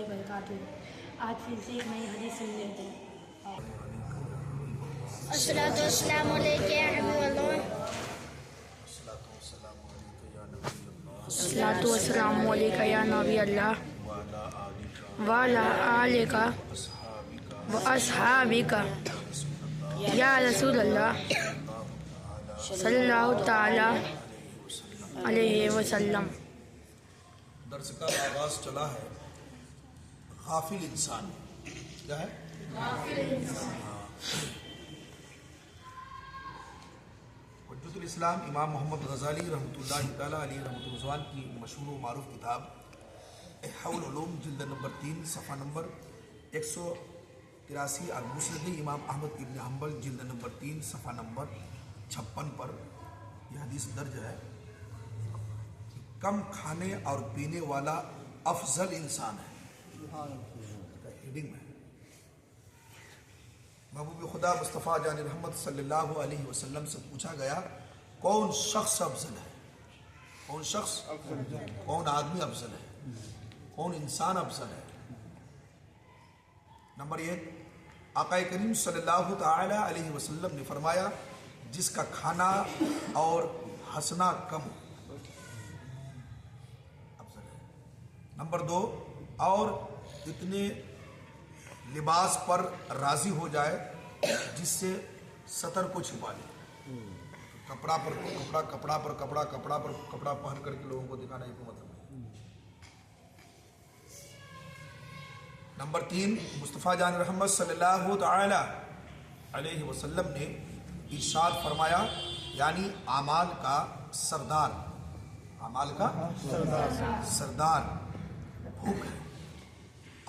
وبرکاتہ۔ آج پھر سے ایک نئی حدیث سن لیتے ہیں۔ الصلاۃ والسلام علیک یا حبیب اللہ۔ الصلاۃ والسلام علیک یا نبی اللہ وعلی آلک واصحابک یا رسول اللہ صلی اللہ تعالی علیہ وسلم۔ درس کا آغاز چلا ہے غافل انسان۔ کیا ہے؟ غافل انسان۔ حجت الاسلام امام محمد غزالی رحمۃ اللہ تعالیٰ علیہ رحمۃ الرضوان کی مشہور و معروف کتاب احیاء العلوم جلد نمبر 3 صفحہ نمبر 183 اور مسند امام احمد ابن حنبل جلد نمبر 3 صفحہ نمبر 56 پر یہ حدیث درج ہے۔ کم کھانے اور پینے والا افضل انسان ہے۔ ہیڈنگ میں محبوب خدا مصطفیٰ جان رحمت صلی اللہ علیہ وسلم سے پوچھا گیا کون شخص افضل ہے، کون شخص کون آدمی افضل ہے، کون انسان افضل ہے؟ نمبر 1، آقا کریم صلی اللہ تعالی علیہ وسلم نے فرمایا جس کا کھانا اور ہنسنا کم ہو افضل ہے۔ نمبر 2، اور اتنے لباس پر راضی ہو جائے جس سے سطر کو چھپا لے، کپڑا پر کپڑا، کپڑا پر کپڑا، کپڑا پر کپڑا پہن کر کے لوگوں کو دکھانا، یہ مطلب ہے۔ نمبر 3، مصطفیٰ جان رحمت صلی اللہ تعالی علیہ وسلم نے ارشاد فرمایا یعنی اعمال کا سردار، اعمال کا سردار بھوک ہے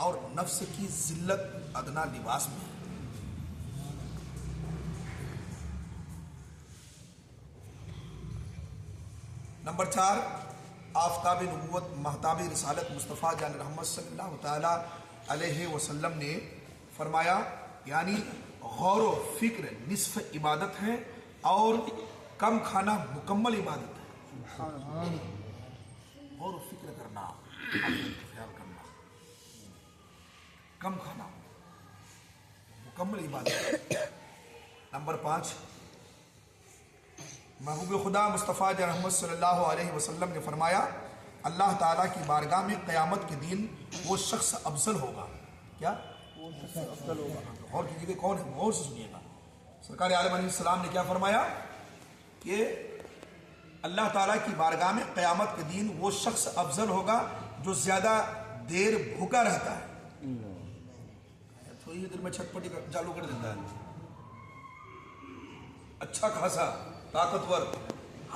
اور نفس کی ذلت ادنا لباس میں ہے۔ نمبر 4، آفتاب نبوت مہتاب رسالت مصطفیٰ جان رحمت صلی اللہ تعالی علیہ وسلم نے فرمایا یعنی غور و فکر نصف عبادت ہے اور کم کھانا مکمل عبادت ہے۔ غور و فکر کرنا، خیال کرنا، کم کھانا مکمل عبادت ہے۔ نمبر 5، محبوب خدا مصطفیٰ جان رحمت صلی اللہ علیہ وسلم نے فرمایا اللہ تعالیٰ کی بارگاہ میں قیامت کے دن وہ شخص افضل ہوگا۔ کیا؟ وہ شخص افضل ہوگا۔ غور کیجیے کون ہے، غور سے سنیے گا۔ سرکار عالم علیہ السلام نے کیا فرمایا کہ اللہ تعالیٰ کی بارگاہ میں قیامت کے دن وہ شخص افضل ہوگا جو زیادہ دیر بھوکا رہتا ہے، تھوڑی دیر میں چھٹ پٹی چالو کر دیتا ہے، اچھا خاصا طاقتور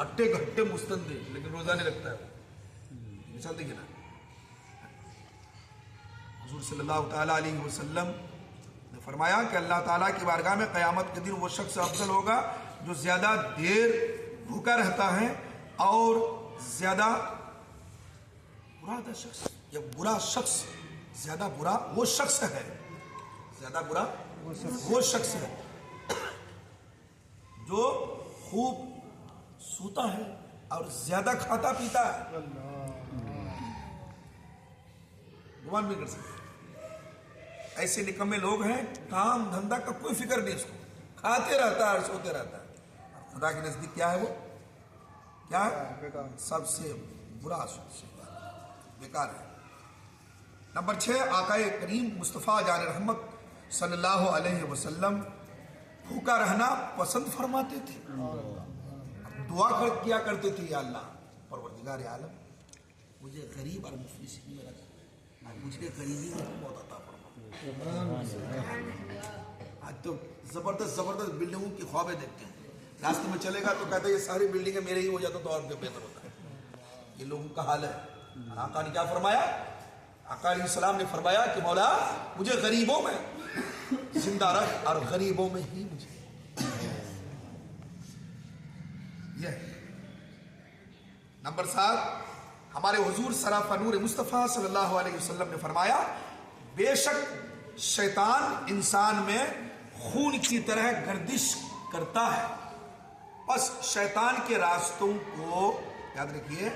ہٹے گھٹے مستند لیکن روزہ نہیں رکھتا ہے۔ مثال دیکھیے نا، حضور صلی اللہ تعالیٰ علیہ وسلم نے فرمایا کہ اللہ تعالیٰ کی بارگاہ میں قیامت کے دن وہ شخص افضل ہوگا جو زیادہ دیر بھوکا رہتا ہے اور زیادہ برا شخص یا برا شخص، زیادہ برا وہ شخص ہے، زیادہ برا وہ شخص ہے جو خوب سوتا ہے اور زیادہ کھاتا پیتا ہے۔ گمان بھی کر سکتے ایسے نکمے لوگ ہیں کام دھندا کا کوئی فکر نہیں، اس کو کھاتے رہتا ہے اور سوتے رہتا ہے۔ خدا کے نزدیک کیا ہے وہ؟ کیا ہے؟ سب سے برا شخص، بیکار ہے۔ نمبر 6، آقا کریم مصطفیٰ جان رحمت صلی اللہ علیہ وسلم بھوکا رہنا پسند فرماتے تھے، دعا کیا کرتے تھے یا اللہ پروردگار عالم مجھے غریب اور مفلس میں رکھ، مجھے غریبی میں بہت عطا فرما۔ آج تو زبردست بلڈنگوں کی خوابیں دیکھتے ہیں، راستے میں چلے گا تو کہتے ہیں یہ ساری بلڈنگیں میرے ہی ہو جاتا تو اور بہتر ہوتا ہے۔ یہ لوگوں کا حال ہے۔ آقا نے کیا فرمایا؟ آقا علیہ السلام نے فرمایا کہ مولا مجھے غریبوں میں زندہ رکھ اور غریبوں میں ہی مجھے۔ یہ نمبر 7، ہمارے حضور سراپا نور مصطفیٰ صلی اللہ علیہ وسلم نے فرمایا بے شک شیطان انسان میں خون کی طرح گردش کرتا ہے، بس شیطان کے راستوں کو یاد رکھیے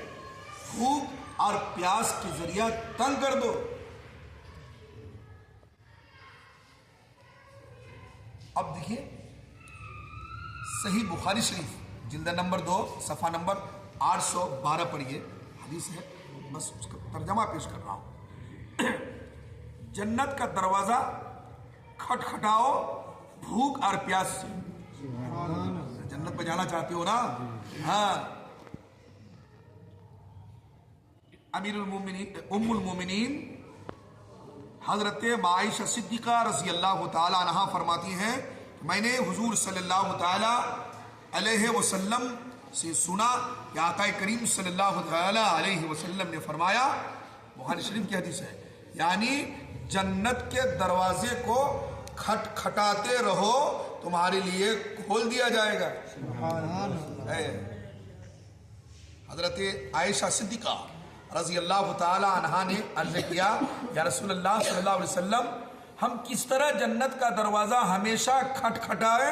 بھوک اور پیاس کے ذریعہ تنگ کر دو اب دیکھیے صحیح بخاری شریف جلد نمبر 2 صفحہ نمبر 812 پڑھیے، حدیث ہے، بس اس کا ترجمہ پیش کر رہا ہوں۔ جنت کا دروازہ کھٹکھٹاؤ بھوک اور پیاس سے۔ جنت میں جانا چاہتے ہو نا؟ ہاں۔ امیر المومنین ام المومنین حضرت عائشہ صدیقہ رضی اللہ تعالی عنہا فرماتی ہیں، میں نے حضور صلی اللہ تعالی علیہ وسلم سے سنا کہ آقا کریم صلی اللہ تعالی علیہ وسلم نے فرمایا، بخاری شریف کی حدیث ہے، یعنی جنت کے دروازے کو کھٹکھٹاتے رہو تمہارے لیے کھول دیا جائے گا۔ حضرت عائشہ صدیقہ رضی اللہ تعالی عنہا نے عرض کیا، یا رسول اللہ صلی اللہ علیہ وسلم ہم کس طرح جنت کا دروازہ ہمیشہ کھٹکھٹائے؟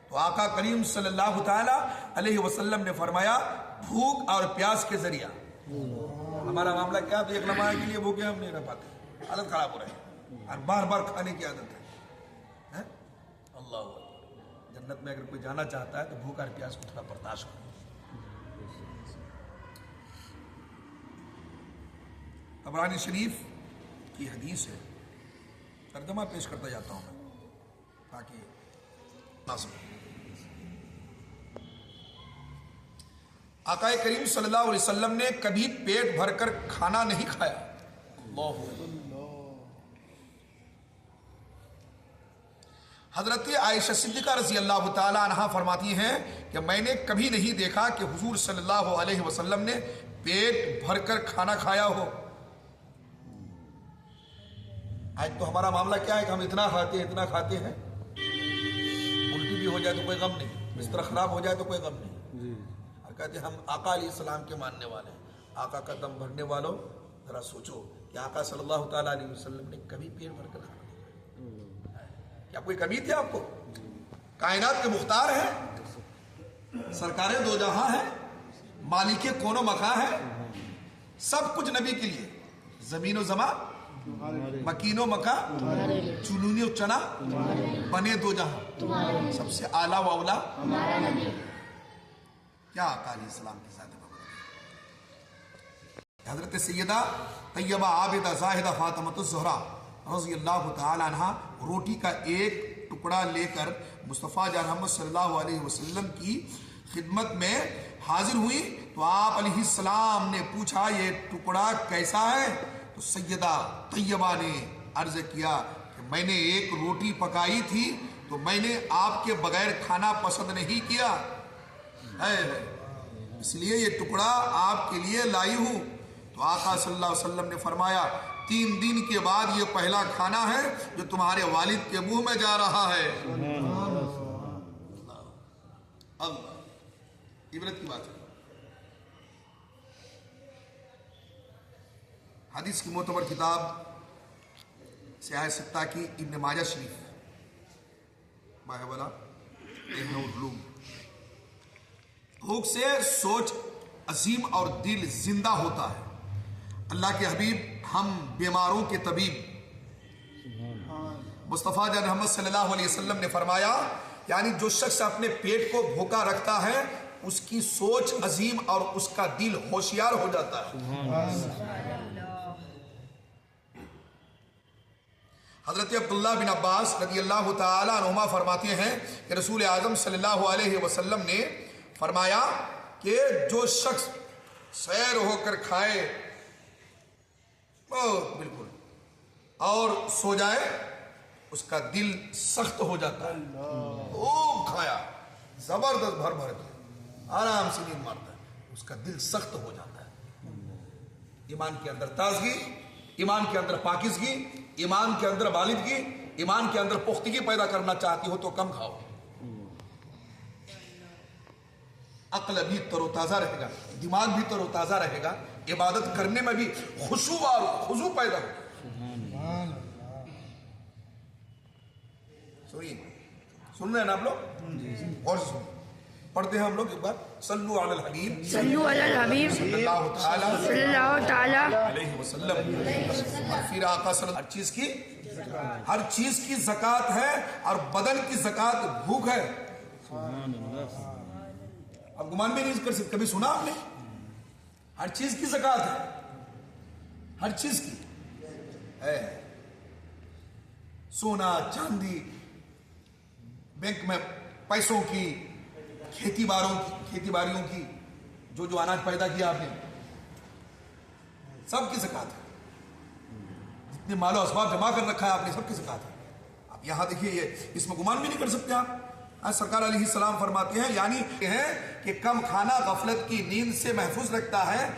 تو آقا کریم صلی اللہ تعالی علیہ وسلم نے فرمایا، بھوک اور پیاس کے ذریعہ۔ ہمارا معاملہ کیا؟ تو ایک لمحہ کے لیے بھوکے ہم نہیں رہ پاتے، حالت خراب ہو رہی ہے اور بار بار کھانے کی عادت ہے۔ اللہ اکبر۔ جنت میں اگر کوئی جانا چاہتا ہے تو بھوک اور پیاس کو تھوڑا برداشت کرو۔ طبرانی شریف کی حدیث ہے، ترجمہ پیش کرتا جاتا ہوں میں تاکہ ناسب۔ آقا کریم صلی اللہ علیہ وسلم نے کبھی پیٹ بھر کر کھانا نہیں کھایا۔ اللہ حضرت عائشہ صدیقہ رضی اللہ تعالی عنہا فرماتی ہیں کہ میں نے کبھی نہیں دیکھا کہ حضور صلی اللہ علیہ وسلم نے پیٹ بھر کر کھانا کھایا ہو۔ آج تو ہمارا معاملہ کیا ہے کہ ہم اتنا کھاتے ہیں، الٹی بھی ہو جائے تو کوئی غم نہیں، بستر خراب ہو جائے تو کوئی غم نہیں، اور کہتے ہیں ہم آقا علیہ السلام کے ماننے والے ہیں۔ آقا کا دم بھرنے والوں ذرا سوچو کہ آقا صلی اللہ تعالیٰ علیہ وسلم نے کبھی پیٹ بھر کر کھانا کھایا؟ کیا کوئی کمی تھی آپ کو؟ کائنات کے مختار ہیں، سرکار دو جہاں ہیں، مالک کون و مکان ہے، سب کچھ نبی کے لیے، زمین و زمان، مکین و مکا، چنونی و چنا، بنے دو جہاں، سب سے اعلیٰ و اولا کیا آقا علیہ السلام کی ذات مبارک۔ حضرت سیدہ طیبہ عابدہ زاہدہ فاطمۃ الزہرا رضی اللہ تعالی عنہا روٹی کا ایک ٹکڑا لے کر مصطفیٰ جان محمد صلی اللہ علیہ وسلم کی خدمت میں حاضر ہوئی تو آپ علیہ السلام نے پوچھا یہ ٹکڑا کیسا ہے؟ تو سیدہ طیبہ نے عرض کیا کہ میں نے ایک روٹی پکائی تھی تو میں نے آپ کے بغیر کھانا پسند نہیں کیا ہے، اس لیے یہ ٹکڑا آپ کے لیے لائی ہوں۔ تو آقا صلی اللہ علیہ وسلم نے فرمایا 3 دن کے بعد یہ پہلا کھانا ہے جو تمہارے والد کے منہ میں جا رہا ہے۔ اللہ عبرت کی بات ہے۔ حدیث کی معتبر کتاب سیاہ ستہ کی ابن ماجہ شریف باہولا علوم، بھوک سے سوچ عظیم اور دل زندہ ہوتا ہے۔ اللہ کے حبیب ہم بیماروں کے طبیب مصطفیٰ جان محمد صلی اللہ علیہ وسلم نے فرمایا، یعنی جو شخص اپنے پیٹ کو بھوکا رکھتا ہے اس کی سوچ عظیم اور اس کا دل ہوشیار ہو جاتا ہے۔ حضرت عبداللہ بن عباس رضی اللہ تعالی عنہما فرماتے ہیں کہ رسول اعظم صلی اللہ علیہ وسلم نے فرمایا کہ جو شخص سیر ہو کر کھائے بالکل اور سو جائے اس کا دل سخت ہو جاتا ہے۔ خوب کھایا، زبردست بھر بھر کے آرام سے نیند مارتا ہے، اس کا دل سخت ہو جاتا ہے۔ ایمان کے اندر تازگی، ایمان کے اندر پاکیزگی، ایمان کے اندر بالغگی، ایمان کے اندر پختگی پیدا کرنا چاہتی ہو تو کم کھاؤ، عقل بھی تر و تازہ رہے گا، دماغ بھی تر و تازہ رہے گا، عبادت کرنے میں بھی خشوع اور خضوع پیدا ہوگا۔ سن رہے ہیں نا آپ لوگ؟ اور پڑھتے ہیں ہم لوگ ایک بار، صلو علی الحبیب صلو علی الحبیب صلی اللہ صلی اللہ تعالی علیہ وسلم۔ اور پھر آقا صلی اللہ ہر چیز کی ہر چیز کی زکات ہے اور بدن کی زکات بھوک ہے. اب گمان بھی نہیں کر سکتے. کبھی سنا آپ نے؟ ہر چیز کی زکات ہے, ہر چیز کی ہے. سونا چاندی, بینک میں پیسوں کی, کھیتی باڑیوں کی, جو اناج پیدا کیا آپ نے, سب کی زکات ہے. جتنے مال و اسباب جمع کر رکھا ہے آپ نے, سب کی زکات ہے. آپ یہاں دیکھیے, یہ اس میں گمان بھی نہیں کر سکتے آپ. سرکار علیہ السلام فرماتے ہیں, یعنی ہے کہ کم کھانا غفلت کی نیند سے محفوظ رکھتا ہے.